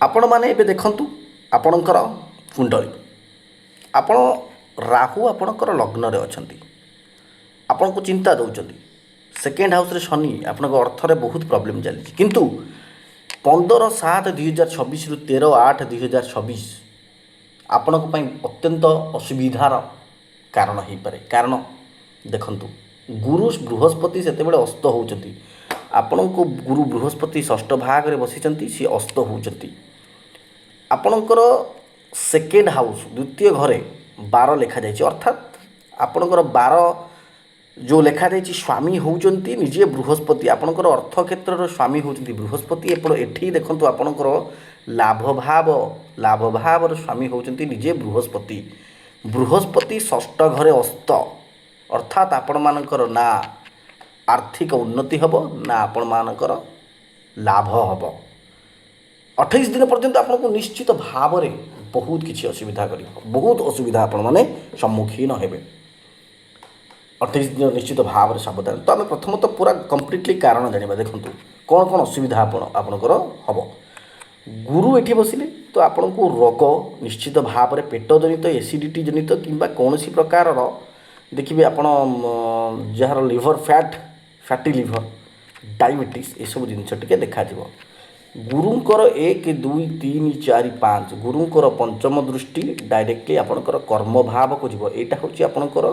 ଆପଣମାନେ ଏବେ ଦେଖନ୍ତୁ ଆପଣଙ୍କର କୁଣ୍ଡଳୀ। ଆପଣ ରାହୁ ଆପଣଙ୍କର ଲଗ୍ନରେ ଅଛନ୍ତି, ଆପଣଙ୍କୁ ଚିନ୍ତା ଦେଉଛନ୍ତି। ସେକେଣ୍ଡ ହାଉସ୍ରେ ଶନି, ଆପଣଙ୍କ ଅର୍ଥରେ ବହୁତ ପ୍ରୋବ୍ଲେମ୍ ଚାଲିଛି। କିନ୍ତୁ 15/7/2024ରୁ 13/8/2024 ଆପଣଙ୍କ ପାଇଁ ଅତ୍ୟନ୍ତ ଅସୁବିଧାର କାରଣ ହୋଇପାରେ। କାରଣ ଦେଖନ୍ତୁ, ଗୁରୁ ବୃହସ୍ପତି ସେତେବେଳେ ଅସ୍ତ ହେଉଛନ୍ତି, ଆପଣଙ୍କୁ ଗୁରୁ ବୃହସ୍ପତି ଷଷ୍ଠ ଭାଗରେ ବସିଛନ୍ତି, ସିଏ ଅସ୍ତ ହେଉଛନ୍ତି। ଆପଣଙ୍କର ସେକେଣ୍ଡ ହାଉସ୍ ଦ୍ୱିତୀୟ ଘରେ 12 ଲେଖାଯାଇଛି, ଅର୍ଥାତ୍ ଆପଣଙ୍କର 12 ଯେଉଁ ଲେଖାଯାଇଛି ସ୍ୱାମୀ ହେଉଛନ୍ତି ନିଜେ ବୃହସ୍ପତି। ଆପଣଙ୍କର ଅର୍ଥ କ୍ଷେତ୍ରର ସ୍ୱାମୀ ହେଉଛନ୍ତି ବୃହସ୍ପତି। ଏଠି ଦେଖନ୍ତୁ ଆପଣଙ୍କର ଲାଭ ଭାବର ସ୍ୱାମୀ ହେଉଛନ୍ତି ନିଜେ ବୃହସ୍ପତି। ବୃହସ୍ପତି ଷଷ୍ଠ ଘରେ ଅସ୍ତ, ଅର୍ଥାତ୍ ଆପଣମାନଙ୍କର ନା ଆର୍ଥିକ ଉନ୍ନତି ହେବ ନା ଆପଣମାନଙ୍କର ଲାଭ ହେବ। 28 ଦିନ ପର୍ଯ୍ୟନ୍ତ ଆପଣଙ୍କୁ ନିଶ୍ଚିତ ଭାବରେ ବହୁତ କିଛି ଅସୁବିଧା କରିବ, ବହୁତ ଅସୁବିଧା ଆପଣମାନେ ସମ୍ମୁଖୀନ ହେବେ। 28 ଦିନ ନିଶ୍ଚିତ ଭାବରେ ସାବଧାନ। ତ ଆମେ ପ୍ରଥମତଃ ପୁରା କମ୍ପ୍ଲିଟଲି କାରଣ ଜାଣିବା। ଦେଖନ୍ତୁ କ'ଣ କ'ଣ ଅସୁବିଧା ଆପଣଙ୍କର ହେବ। ଗୁରୁ ଏଠି ବସିଲେ ତ ଆପଣଙ୍କୁ ରୋଗ ନିଶ୍ଚିତ ଭାବରେ ପେଟ ଜନିତ, ଏସିଡ଼ିଟି ଜନିତ କିମ୍ବା କୌଣସି ପ୍ରକାରର ଦେଖିବେ ଆପଣ ଯାହାର ଲିଭର ଫ୍ୟାଟି ଲିଭର, ଡାଇବେଟିସ୍ ଏସବୁ ଜିନିଷ ଟିକେ ଦେଖାଯିବ। ଗୁରୁଙ୍କର 1 2 3 4 5 ଗୁରୁଙ୍କର ପଞ୍ଚମ ଦୃଷ୍ଟି ଡାଇରେକ୍ଟଲି ଆପଣଙ୍କର କର୍ମଭାବକୁ ଯିବ। ଏଇଟା ହେଉଛି ଆପଣଙ୍କର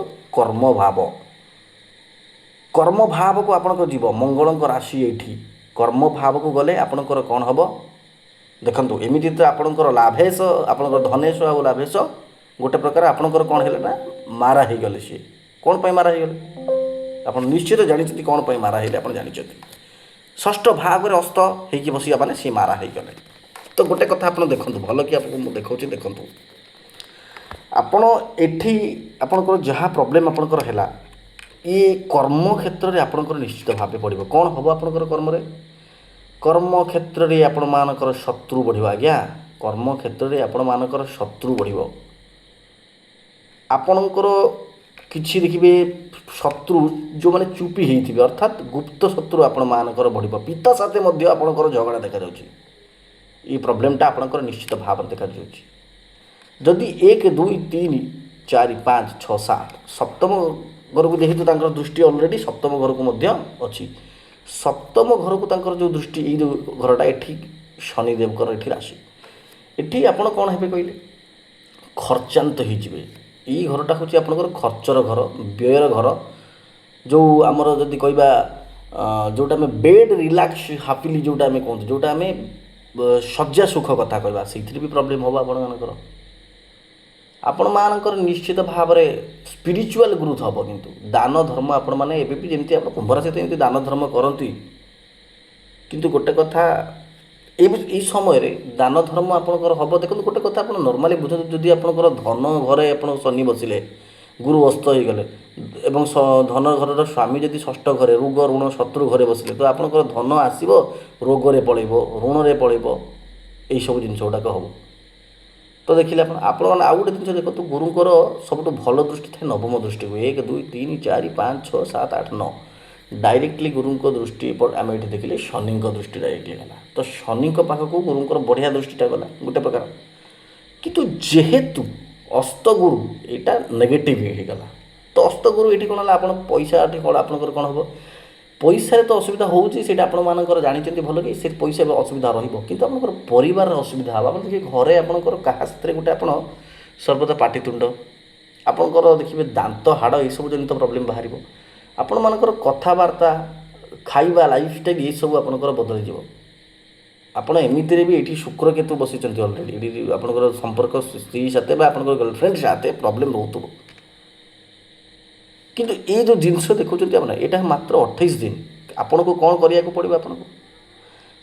କର୍ମଭାବକୁ ଆପଣଙ୍କର ଯିବ। ମଙ୍ଗଳଙ୍କ ରାଶି ଏଇଠି କର୍ମଭାବକୁ ଗଲେ ଆପଣଙ୍କର କ'ଣ ହେବ ଦେଖନ୍ତୁ। ଏମିତି ତ ଆପଣଙ୍କର ଲାଭେଶ, ଆପଣଙ୍କର ଧନେଶ ଆଉ ଲାଭେଶ ଗୋଟେ ପ୍ରକାର ଆପଣଙ୍କର କ'ଣ ହେଲେ ନା ମାରା ହେଇଗଲେ। ସିଏ କ'ଣ ପାଇଁ ମାରା ହେଇଗଲେ ଆପଣ ନିଶ୍ଚିତ ଜାଣିଛନ୍ତି। କ'ଣ ପାଇଁ ମାରା ହେଇଲେ ଆପଣ ଜାଣିଛନ୍ତି। ଷଷ୍ଠ ଭାଗରେ ଅସ୍ତ ହେଇକି ବସିବା ମାନେ ସିଏ ମାରା ହେଇଗଲେ। ତ ଗୋଟେ କଥା ଆପଣ ଦେଖନ୍ତୁ, ଭଲ କି ଆପଣଙ୍କୁ ମୁଁ ଦେଖାଉଛି। ଦେଖନ୍ତୁ ଆପଣ ଏଠି ଆପଣଙ୍କର ଯାହା ପ୍ରୋବ୍ଲେମ୍ ଆପଣଙ୍କର ହେଲା, ଇଏ କର୍ମ କ୍ଷେତ୍ରରେ ଆପଣଙ୍କର ନିଶ୍ଚିତ ଭାବେ ପଡ଼ିବ। କ'ଣ ହେବ ଆପଣଙ୍କର କର୍ମକ୍ଷେତ୍ରରେ ଆପଣମାନଙ୍କର ଶତ୍ରୁ ବଢ଼ିବ। ଆଜ୍ଞା, କର୍ମକ୍ଷେତ୍ରରେ ଆପଣମାନଙ୍କର ଶତ୍ରୁ ବଢ଼ିବ। ଆପଣଙ୍କର କିଛି ଦେଖିବେ ଶତ୍ରୁ ଯେଉଁମାନେ ଚୁପି ହେଇଥିବେ, ଅର୍ଥାତ୍ ଗୁପ୍ତ ଶତ୍ରୁ ଆପଣମାନଙ୍କର ବଢ଼ିବ। ପିତା ସାଥେ ମଧ୍ୟ ଆପଣଙ୍କର ଝଗଡ଼ା ଦେଖାଯାଉଛି। ଏଇ ପ୍ରୋବ୍ଲେମ୍ଟା ଆପଣଙ୍କର ନିଶ୍ଚିତ ଭାବରେ ଦେଖାଯାଉଛି। ଯଦି 1 2 3 4 5 6 7 ସପ୍ତମ ଘରକୁ ଯେହେତୁ ତାଙ୍କର ଦୃଷ୍ଟି ଅଲରେଡ଼ି ସପ୍ତମ ଘରକୁ ମଧ୍ୟ ଅଛି, ସପ୍ତମ ଘରକୁ ତାଙ୍କର ଯେଉଁ ଦୃଷ୍ଟି, ଏଇ ଯେଉଁ ଘରଟା ଏଠି ଶନିଦେବଙ୍କର ଏଠି ରାଶି, ଏଠି ଆପଣ କ'ଣ ହେବେ କହିଲେ ଖର୍ଚ୍ଚାନ୍ତ ହେଇଯିବେ। ଏଇ ଘରଟା ହେଉଛି ଆପଣଙ୍କର ଖର୍ଚ୍ଚର ଘର, ବ୍ୟୟର ଘର। ଯେଉଁ ଆମର ଯଦି କହିବା ଯେଉଁଟା ଆମେ ବେଡ୍ ରିଲାକ୍ସ ହାପିଲି ଯେଉଁଟା ଆମେ କୁହନ୍ତୁ, ଯେଉଁଟା ଆମେ ଶଯ୍ୟା ସୁଖ କଥା କହିବା, ସେଇଥିରେ ବି ପ୍ରୋବ୍ଲେମ୍ ହେବ ଆପଣମାନଙ୍କର ନିଶ୍ଚିତ ଭାବରେ ସ୍ପିରିଚୁଆଲ୍ ଗ୍ରୋଥ୍ ହେବ। କିନ୍ତୁ ଦାନ ଧର୍ମ ଆପଣମାନେ ଏବେ ବି ଯେମିତି ଆପଣ କୁମ୍ଭ ରାଶି ସହିତ ଏମିତି ଦାନ ଧର୍ମ କରନ୍ତି। କିନ୍ତୁ ଗୋଟେ କଥା ଏଇ ସମୟରେ ଦାନ ଧର୍ମ ଆପଣଙ୍କର ହେବ। ଦେଖନ୍ତୁ ଗୋଟେ କଥା ଆପଣ ନର୍ମାଲି ବୁଝନ୍ତୁ, ଯଦି ଆପଣଙ୍କର ଧନ ଘରେ ଆପଣ ଶନି ବସିଲେ, ଗୁରୁ ଅସ୍ତ ହୋଇଗଲେ ଏବଂ ଧନ ଘରର ସ୍ୱାମୀ ଯଦି ଷଷ୍ଠ ଘରେ, ରୋଗ ଋଣ ଶତ୍ରୁ ଘରେ ବସିଲେ, ତ ଆପଣଙ୍କର ଧନ ଆସିବ, ରୋଗରେ ପଳେଇବ, ଋଣରେ ପଳେଇବ, ଏଇସବୁ ଜିନିଷ ଗୁଡ଼ାକ ହେବ। ତ ଦେଖିଲେ ଆପଣମାନେ ଆଉ ଗୋଟେ ଜିନିଷ ଦେଖନ୍ତୁ, ଗୁରୁଙ୍କର ସବୁଠୁ ଭଲ ଦୃଷ୍ଟି ଥାଏ ନବମ ଦୃଷ୍ଟିକୁ। 1 2 3 4 5 6 7 8 9 ଡାଇରେକ୍ଟଲି ଗୁରୁଙ୍କ ଦୃଷ୍ଟି ଆମେ ଏଠି ଦେଖିଲେ ଶନିଙ୍କ ଦୃଷ୍ଟି ଡାଇରେକ୍ଟଲି ଗଲା। ତ ଶନିଙ୍କ ପାଖକୁ ଗୁରୁଙ୍କର ବଢ଼ିଆ ଦୃଷ୍ଟିଟା ଗଲା ଗୋଟେ ପ୍ରକାର। କିନ୍ତୁ ଯେହେତୁ ଅସ୍ତଗୁରୁ ଏଇଟା ନେଗେଟିଭ୍ ହେଇଗଲା, ତ ଅସ୍ତଗୁରୁ ଏଠି କ'ଣ ହେଲା, ଆପଣ ପଇସା ଏଠି କ'ଣ ଆପଣଙ୍କର କ'ଣ ହେବ, ପଇସାରେ ତ ଅସୁବିଧା ହେଉଛି, ସେଇଟା ଆପଣମାନଙ୍କର ଜାଣିଛନ୍ତି ଭଲ କି ସେ ପଇସା ଅସୁବିଧା ରହିବ। କିନ୍ତୁ ଆପଣଙ୍କର ପରିବାରରେ ଅସୁବିଧା ହେବ। ଆପଣ ଦେଖିବେ ଘରେ ଆପଣଙ୍କର କାହା ସାଥିରେ ଗୋଟେ ଆପଣ ସର୍ବଦା ପାଟିତୁଣ୍ଡ, ଆପଣଙ୍କର ଦେଖିବେ ଦାନ୍ତ ହାଡ଼ ଏସବୁ ଜନିତ ପ୍ରୋବ୍ଲେମ୍ ବାହାରିବ। ଆପଣମାନଙ୍କର କଥାବାର୍ତ୍ତା, ଖାଇବା, ଲାଇଫଷ୍ଟାଇଲ୍ ଏସବୁ ଆପଣଙ୍କର ବଦଳିଯିବ। ଆପଣ ଏମିତିରେ ବି ଏଇଠି ଶୁକ୍ର କେତୁ ବସିଛନ୍ତି ଅଲରେଡ଼ି। ଏଠି ଆପଣଙ୍କର ସମ୍ପର୍କ ସ୍ତ୍ରୀ ସାଥେ ବା ଆପଣଙ୍କର ଗର୍ଲଫ୍ରେଣ୍ଡ ସାଥେ ପ୍ରୋବ୍ଲେମ୍ ରହୁଥିବ। କିନ୍ତୁ ଏଇ ଯେଉଁ ଜିନିଷ ଦେଖୁଛନ୍ତି ଆପଣ, ଏଇଟା ମାତ୍ର 28 ଦିନ। ଆପଣଙ୍କୁ କ'ଣ କରିବାକୁ ପଡ଼ିବ?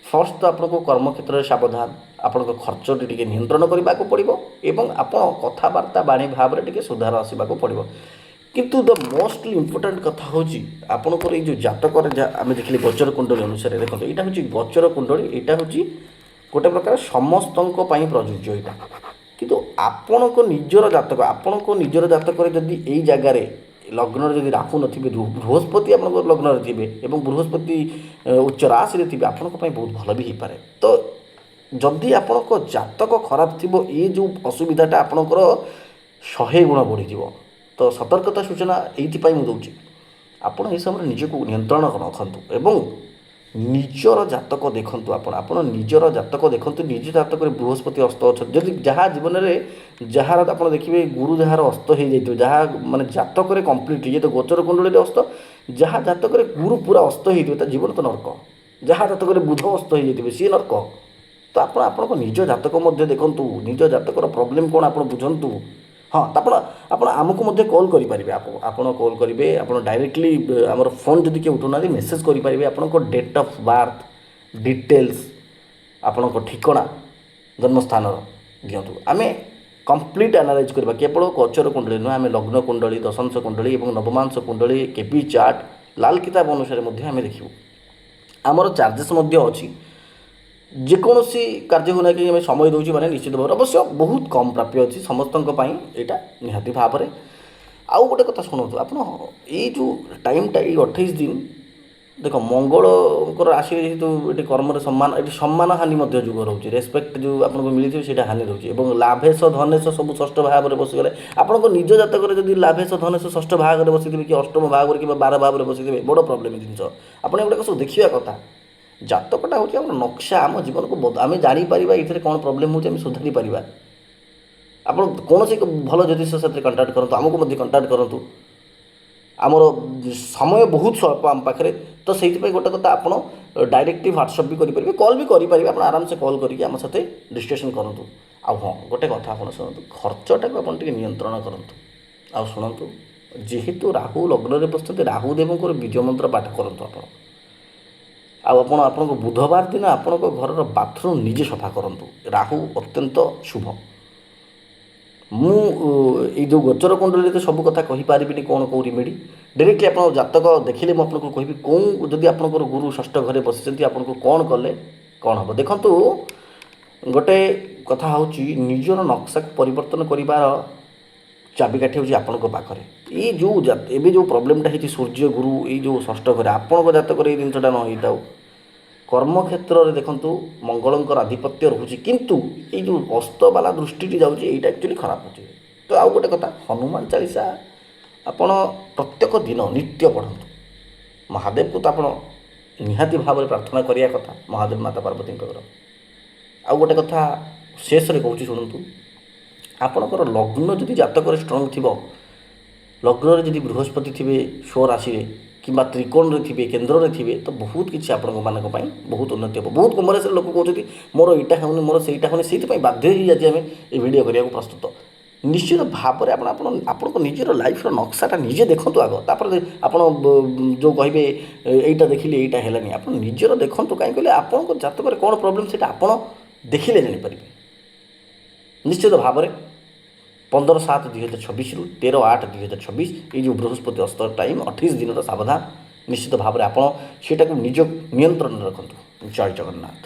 ଫାର୍ଷ୍ଟ ତ ଆପଣଙ୍କୁ କର୍ମକ୍ଷେତ୍ରରେ ସାବଧାନ, ଆପଣଙ୍କ ଖର୍ଚ୍ଚଟି ଟିକେ ନିୟନ୍ତ୍ରଣ କରିବାକୁ ପଡ଼ିବ ଏବଂ ଆପଣ କଥାବାର୍ତ୍ତା ବାଣୀ ଭାବରେ ଟିକେ ସୁଧାର ଆସିବାକୁ ପଡ଼ିବ। କିନ୍ତୁ ଦ ମୋଷ୍ଟ ଇମ୍ପୋର୍ଟାଣ୍ଟ କଥା ହେଉଛି ଆପଣଙ୍କର ଏଇ ଯେଉଁ ଜାତକରେ ଯାହା ଆମେ ଦେଖିଲେ ଗୋଚର କୁଣ୍ଡଳୀ ଅନୁସାରେ, ଦେଖନ୍ତୁ ଏଇଟା ହେଉଛି ଗୋଚର କୁଣ୍ଡଳୀ, ଏଇଟା ହେଉଛି ଗୋଟେ ପ୍ରକାର ସମସ୍ତଙ୍କ ପାଇଁ ପ୍ରଯୁଜ୍ୟ ଏଇଟା। କିନ୍ତୁ ଆପଣଙ୍କ ନିଜର ଜାତକରେ ଯଦି ଏଇ ଜାଗାରେ ଲଗ୍ନରେ ଯଦି ରାହୁ ନଥିବେ, ବୃହସ୍ପତି ଆପଣଙ୍କର ଲଗ୍ନରେ ଥିବେ ଏବଂ ବୃହସ୍ପତି ଉଚ୍ଚ ରାଶିରେ ଥିବେ, ଆପଣଙ୍କ ପାଇଁ ବହୁତ ଭଲ ବି ହେଇପାରେ। ତ ଯଦି ଆପଣଙ୍କ ଜାତକ ଖରାପ ଥିବ ଏ ଯେଉଁ ଅସୁବିଧାଟା ଆପଣଙ୍କର 100 ଗୁଣ ବଢ଼ିଯିବ। ତ ସତର୍କତା ସୂଚନା ଏଇଥିପାଇଁ ମୁଁ ଦେଉଛି, ଆପଣ ଏ ସମୟରେ ନିଜକୁ ନିୟନ୍ତ୍ରଣ ରଖନ୍ତୁ ଏବଂ ନିଜର ଜାତକ ଦେଖନ୍ତୁ। ଆପଣ ନିଜର ଜାତକ ଦେଖନ୍ତୁ। ନିଜ ଜାତକରେ ବୃହସ୍ପତି ଅସ୍ତ ଅଛନ୍ତି, ଯଦି ଯାହା ଜୀବନରେ ଯାହାର ଆପଣ ଦେଖିବେ ଗୁରୁ ଯାହାର ଅସ୍ତ ହେଇଯାଇଥିବ, ଯାହା ମାନେ ଜାତକରେ କମ୍ପ୍ଲିଟଲି, ଇଏ ତ ଗୋଚର କୁଣ୍ଡଳୀରେ ଅସ୍ତ, ଯାହା ଜାତକରେ ଗୁରୁ ପୁରା ଅସ୍ତ ହେଇଥିବ ତା ଜୀବନ ତ ନର୍କ। ଯାହା ଜାତକରେ ବୁଧ ଅସ୍ତ ହେଇଯାଇଥିବେ ସିଏ ନର୍କ। ତ ଆପଣଙ୍କ ନିଜ ଜାତକ ମଧ୍ୟ ଦେଖନ୍ତୁ, ନିଜ ଜାତକର ପ୍ରୋବ୍ଲେମ୍ କ'ଣ ଆପଣ ବୁଝନ୍ତୁ। ହଁ, ଆପଣ ଆମକୁ ମଧ୍ୟ କଲ୍ କରିପାରିବେ। ଆପଣ କଲ୍ କରିବେ, ଆପଣ ଡାଇରେକ୍ଟଲି ଆମର ଫୋନ୍ ଯଦି କିଏ ଉଠାଉନାହାନ୍ତି ମେସେଜ୍ କରିପାରିବେ। ଆପଣଙ୍କ ଡେଟ୍ ଅଫ୍ ବାର୍ଥ ଡିଟେଲ୍ସ, ଆପଣଙ୍କ ଠିକଣା, ଜନ୍ମସ୍ଥାନର ଦିଅନ୍ତୁ। ଆମେ କମ୍ପ୍ଲିଟ୍ ଆନାଲାଇଜ୍ କରିବା। କେବଳ ଗୋଚର କୁଣ୍ଡଳୀ ନୁହେଁ, ଆମେ ଲଗ୍ନ କୁଣ୍ଡଳୀ, ଦଶାଂଶ କୁଣ୍ଡଳୀ ଏବଂ ନବମାଂଶ କୁଣ୍ଡଳୀ, କେପି ଚାର୍ଟ, ଲାଲ କିତାବ ଅନୁସାରେ ମଧ୍ୟ ଆମେ ଦେଖିବୁ। ଆମର ଚାର୍ଜେସ୍ ମଧ୍ୟ ଅଛି। ଯେକୌଣସି କାର୍ଯ୍ୟ ହେଉନା କି ଆମେ ସମୟ ଦେଉଛି ମାନେ ନିଶ୍ଚିତ ଭାବରେ, ଅବଶ୍ୟ ବହୁତ କମ୍ ପ୍ରାପ୍ୟ ଅଛି ସମସ୍ତଙ୍କ ପାଇଁ ଏଇଟା ନିହାତି ଭାବରେ। ଆଉ ଗୋଟେ କଥା ଶୁଣନ୍ତୁ, ଆପଣ ଏଇ ଯେଉଁ ଟାଇମ୍ଟା, ଏଇ 28 ଦିନ ଦେଖ, ମଙ୍ଗଳଙ୍କର ରାଶିରେ ଯେହେତୁ ଏଠି କର୍ମରେ ସମ୍ମାନ, ଏଠି ସମ୍ମାନ ହାନି ମଧ୍ୟ ଯୁଗ ରହୁଛି। ରେସପେକ୍ଟ ଯେଉଁ ଆପଣଙ୍କୁ ମିଳିଥିବ ସେଇଟା ହାନି ରହୁଛି ଏବଂ ଲାଭେଶ ଧନେଶ ସବୁ ଷଷ୍ଠ ଭାବରେ ବସିଗଲେ। ଆପଣଙ୍କ ନିଜ ଜାତକରେ ଯଦି ଲାଭେଶ ଧନେଶ ଷଷ୍ଠ ଭାଗରେ ବସିଥିବେ କି ଅଷ୍ଟମ ଭାଗରେ କିମ୍ବା 12 ଭାବରେ ବସିଥିବେ, ବଡ଼ ପ୍ରୋବ୍ଲେମ୍ ଜିନିଷ। ଆପଣ ଏଗୁଡ଼ାକ ସବୁ ଦେଖିବା କଥା। ଜାତକଟା ହେଉଛି ଆମର ନକ୍ସା, ଆମ ଜୀବନକୁ ଆମେ ଜାଣିପାରିବା ଏଥିରେ କ'ଣ ପ୍ରୋବ୍ଲେମ୍ ହେଉଛି, ଆମେ ସୁଧାରି ପାରିବା। ଆପଣ କୌଣସି ଭଲ ଜ୍ୟୋତିଷ ସାଥିରେ କଣ୍ଟାକ୍ଟ କରନ୍ତୁ, ଆମକୁ ମଧ୍ୟ କଣ୍ଟାକ୍ଟ କରନ୍ତୁ। ଆମର ସମୟ ବହୁତ ସ୍ୱଳ୍ପ ଆମ ପାଖରେ, ତ ସେଇଥିପାଇଁ ଗୋଟେ କଥା, ଆପଣ ଡାଇରେକ୍ଟଲି ହ୍ୱାଟ୍ସଅପ୍ ବି କରିପାରିବେ, କଲ୍ ବି କରିପାରିବେ। ଆପଣ ଆରାମସେ କଲ୍ କରିକି ଆମ ସହିତ ଡିସ୍କସନ୍ କରନ୍ତୁ। ଆଉ ହଁ, ଗୋଟେ କଥା ଆପଣ ଶୁଣନ୍ତୁ, ଖର୍ଚ୍ଚଟାକୁ ଆପଣ ଟିକେ ନିୟନ୍ତ୍ରଣ କରନ୍ତୁ। ଆଉ ଶୁଣନ୍ତୁ, ଯେହେତୁ ରାହୁ ଲଗ୍ନରେ ବସିଛନ୍ତି, ରାହୁଦେବଙ୍କର ବୀଜ ମନ୍ତ୍ର ପାଠ କରନ୍ତୁ ଆପଣ। ଆଉ ଆପଣଙ୍କ ବୁଧବାର ଦିନ ଆପଣଙ୍କ ଘରର ବାଥରୁମ୍ ନିଜେ ସଫା କରନ୍ତୁ। ରାହୁ ଅତ୍ୟନ୍ତ ଶୁଭ। ମୁଁ ଏଇ ଯେଉଁ ଗୋଚର କୁଣ୍ଡଳୀରେ ସବୁ କଥା କହିପାରିବିନି କ'ଣ କେଉଁ ରେମେଡ଼ି, ଡାଇରେକ୍ଟଲି ଆପଣଙ୍କ ଜାତକ ଦେଖିଲେ ମୁଁ ଆପଣଙ୍କୁ କହିବି କେଉଁ, ଯଦି ଆପଣଙ୍କର ଗୁରୁ ଷଷ୍ଠ ଘରେ ବସିଛନ୍ତି ଆପଣଙ୍କୁ କ'ଣ କଲେ କ'ଣ ହେବ। ଦେଖନ୍ତୁ, ଗୋଟେ କଥା ହେଉଛି, ନିଜର ନକ୍ସାକୁ ପରିବର୍ତ୍ତନ କରିବାର ଚାବିକାଠି ହେଉଛି ଆପଣଙ୍କ ପାଖରେ। ଏଇ ଯେଉଁ ଏବେ ଯେଉଁ ପ୍ରୋବ୍ଲେମ୍ଟା ହେଇଛି, ସୂର୍ଯ୍ୟ ଗୁରୁ ଏଇ ଯେଉଁ ଷଷ୍ଠ ଘରେ, ଆପଣଙ୍କ ଜାତକରେ ଏଇ ଜିନିଷଟା ନ ହେଇଥାଉ। କର୍ମକ୍ଷେତ୍ରରେ ଦେଖନ୍ତୁ ମଙ୍ଗଳଙ୍କର ଆଧିପତ୍ୟ ରହୁଛି, କିନ୍ତୁ ଏଇ ଯେଉଁ ଅସ୍ତବାଲା ଦୃଷ୍ଟିଟି ଯାଉଛି ଏଇଟା ଆକ୍ଚୁଆଲି ଖରାପ ହେଉଛି। ତ ଆଉ ଗୋଟେ କଥା, ହନୁମାନ ଚାଳିଶା ଆପଣ ପ୍ରତ୍ୟେକ ଦିନ ନିତ୍ୟ ପଢ଼ନ୍ତୁ। ମହାଦେବକୁ ତ ଆପଣ ନିହାତି ଭାବରେ ପ୍ରାର୍ଥନା କରିବା କଥା, ମହାଦେବ ମାତା ପାର୍ବତୀଙ୍କର। ଆଉ ଗୋଟେ କଥା ଶେଷରେ କହୁଛି ଶୁଣନ୍ତୁ, ଆପଣଙ୍କର ଲଗ୍ନ ଯଦି ଜାତକରେ ଷ୍ଟ୍ରଙ୍ଗ ଥିବ, ଲଗ୍ନରେ ଯଦି ବୃହସ୍ପତି ଥିବେ ସ୍ୱରାଶିରେ କିମ୍ବା ତ୍ରିକୋଣରେ ଥିବେ, କେନ୍ଦ୍ରରେ ଥିବେ, ତ ବହୁତ କିଛି ଆପଣମାନଙ୍କ ପାଇଁ ବହୁତ ଉନ୍ନତି ହେବ। ବହୁତ କଂଗ୍ରେସରେ ଲୋକ କହୁଛନ୍ତି ମୋର ଏଇଟା ହେଉନି, ମୋର ସେଇଟା ହେଉନି, ସେଇଥିପାଇଁ ବାଧ୍ୟ ହେଇ ଆଜି ଆମେ ଏ ଭିଡ଼ିଓ କରିବାକୁ ପ୍ରସ୍ତୁତ। ନିଶ୍ଚିତ ଭାବରେ ଆପଣଙ୍କ ନିଜର ଲାଇଫ୍ର ନକ୍ସାଟା ନିଜେ ଦେଖନ୍ତୁ ଆଗ, ତାପରେ ଆପଣ ଯେଉଁ କହିବେ ଏଇଟା ଦେଖିଲେ ଏଇଟା ହେଲାନି, ଆପଣ ନିଜର ଦେଖନ୍ତୁ। କାହିଁକି କହିଲେ ଆପଣଙ୍କ ଜାତକରେ କ'ଣ ପ୍ରୋବ୍ଲେମ୍ ସେଇଟା ଆପଣ ଦେଖିଲେ ଜାଣିପାରିବେ। ନିଶ୍ଚିତ ଭାବରେ 15/7/2024 13/8/2024 এই ଯେଉଁ ବୃହସ୍ପତି ଅସ୍ତ ଟାଇମ୍ 28 ଦିନର ସାବଧାନ, ନିଶ୍ଚିତ ଭାବରେ ଆପଣ ସେଇଟାକୁ ନିଜ ନିୟନ୍ତ୍ରଣରେ ରଖନ୍ତୁ। ଜୟ ଜଗନ୍ନାଥ।